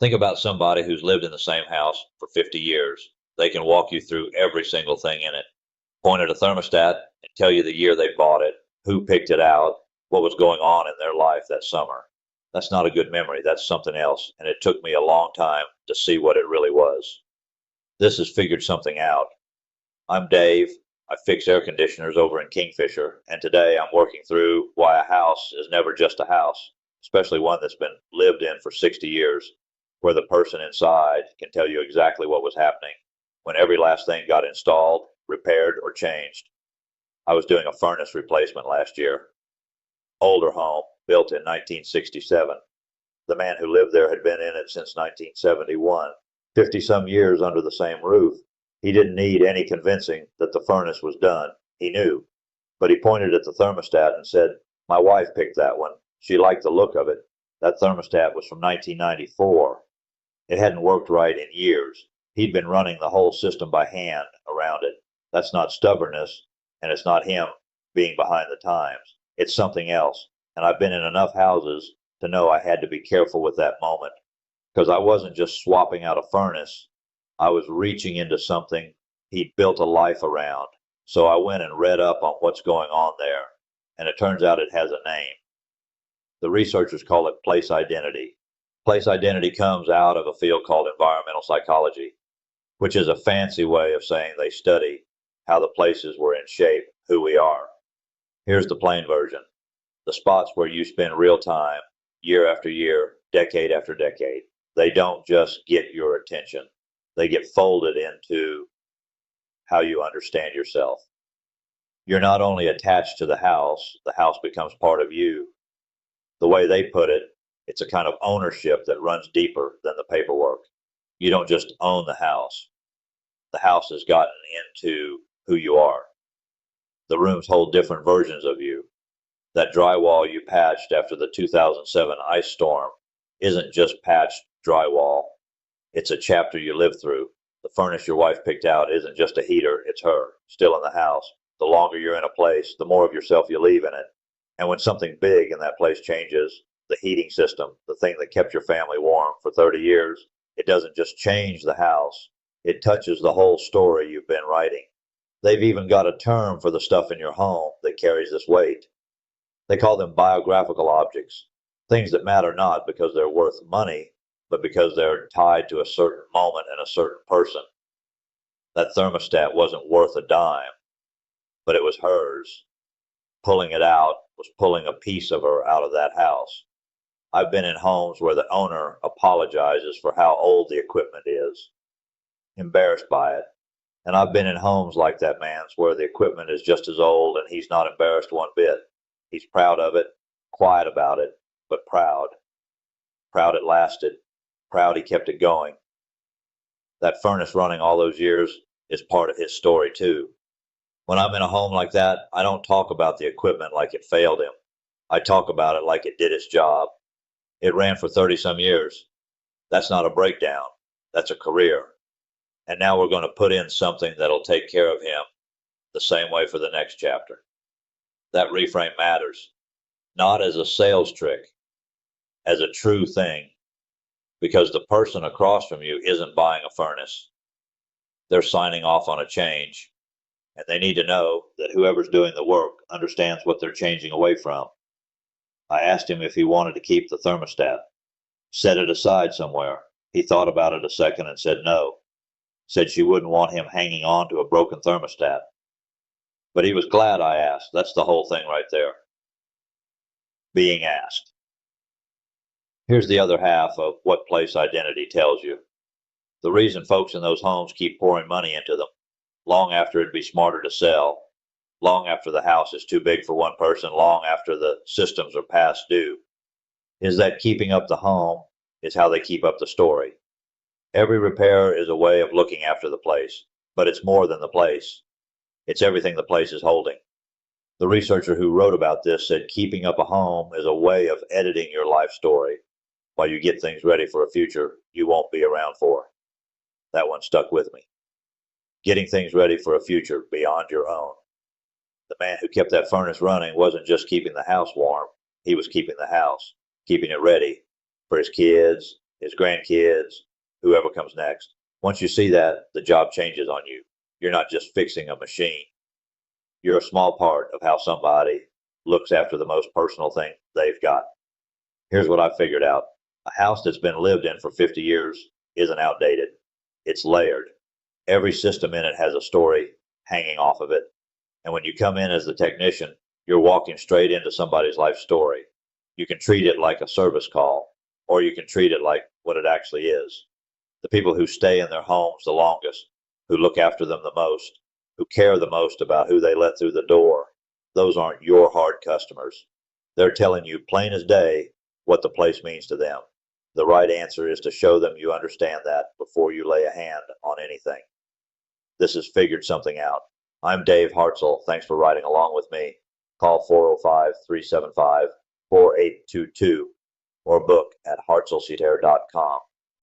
Think about somebody who's lived in the same house for 50 years. They can walk you through every single thing in it, point at a thermostat and tell you the year they bought it, who picked it out, what was going on in their life that summer. That's not a good memory. That's something else. And it took me a long time to see what it really was. This has figured something out. I'm Dave. I fix air conditioners over in Kingfisher, and today I'm working through why a house is never just a house, especially one that's been lived in for 60 years, where the person inside can tell you exactly what was happening when every last thing got installed, repaired, or changed. I was doing a furnace replacement last year. Older home, built in 1967. The man who lived there had been in it since 1971, 50 some years under the same roof. He didn't need any convincing that the furnace was done. He knew. But he pointed at the thermostat and said, "My wife picked that one. She liked the look of it. That thermostat was from 1994. It hadn't worked right in years. He'd been running the whole system by hand around it. That's not stubbornness, and it's not him being behind the times. It's something else. And I've been in enough houses to know I had to be careful with that moment, because I wasn't just swapping out a furnace. I was reaching into something he'd built a life around. So I went and read up on what's going on there, and it turns out it has a name. The researchers call it place identity. Place identity comes out of a field called environmental psychology, which is a fancy way of saying they study how the places were in shape, who we are. Here's the plain version. The spots where you spend real time, year after year, decade after decade, they don't just get your attention. They get folded into how you understand yourself. You're not only attached to the house becomes part of you. The way they put it, it's a kind of ownership that runs deeper than the paperwork. You don't just own the house has gotten into who you are. The rooms hold different versions of you. That drywall you patched after the 2007 ice storm isn't just patched drywall. It's a chapter you lived through. The furnace your wife picked out isn't just a heater, it's her, still in the house. The longer you're in a place, the more of yourself you leave in it. And when something big in that place changes, the heating system, the thing that kept your family warm for 30 years, it doesn't just change the house, it touches the whole story you've been writing. They've even got a term for the stuff in your home that carries this weight. They call them biographical objects, things that matter not because they're worth money, but because they're tied to a certain moment and a certain person. That thermostat wasn't worth a dime, but it was hers. Pulling it out was pulling a piece of her out of that house. I've been in homes where the owner apologizes for how old the equipment is, embarrassed by it. And I've been in homes like that man's where the equipment is just as old and he's not embarrassed one bit. He's proud of it, quiet about it, but proud. Proud it lasted. Proud he kept it going. That furnace running all those years is part of his story too. When I'm in a home like that, I don't talk about the equipment like it failed him. I talk about it like it did its job. It ran for 30 some years. That's not a breakdown. That's a career. And now we're going to put in something that'll take care of him the same way for the next chapter. That reframe matters, not as a sales trick, as a true thing, because the person across from you isn't buying a furnace. They're signing off on a change, and they need to know that whoever's doing the work understands what they're changing away from. I asked him if he wanted to keep the thermostat, set it aside somewhere. He thought about it a second and said no. Said she wouldn't want him hanging on to a broken thermostat. But he was glad I asked. That's the whole thing right there. Being asked. Here's the other half of what place identity tells you. The reason folks in those homes keep pouring money into them, long after it'd be smarter to sell, long after the house is too big for one person, long after the systems are past due, is that keeping up the home is how they keep up the story. Every repair is a way of looking after the place, but it's more than the place. It's everything the place is holding. The researcher who wrote about this said keeping up a home is a way of editing your life story while you get things ready for a future you won't be around for. That one stuck with me. Getting things ready for a future beyond your own. The man who kept that furnace running wasn't just keeping the house warm, he was keeping the house, keeping it ready for his kids, his grandkids, whoever comes next. Once you see that, the job changes on you. You're not just fixing a machine. You're a small part of how somebody looks after the most personal thing they've got. Here's what I figured out. A house that's been lived in for 50 years isn't outdated. It's layered. Every system in it has a story hanging off of it. And when you come in as the technician, you're walking straight into somebody's life story. You can treat it like a service call, or you can treat it like what it actually is. The people who stay in their homes the longest, who look after them the most, who care the most about who they let through the door, those aren't your hard customers. They're telling you plain as day what the place means to them. The right answer is to show them you understand that before you lay a hand on anything. This has Figured Something Out. I'm Dave Hartzell. Thanks for riding along with me. Call 405-375-4822 or book at hartzellseatair.com.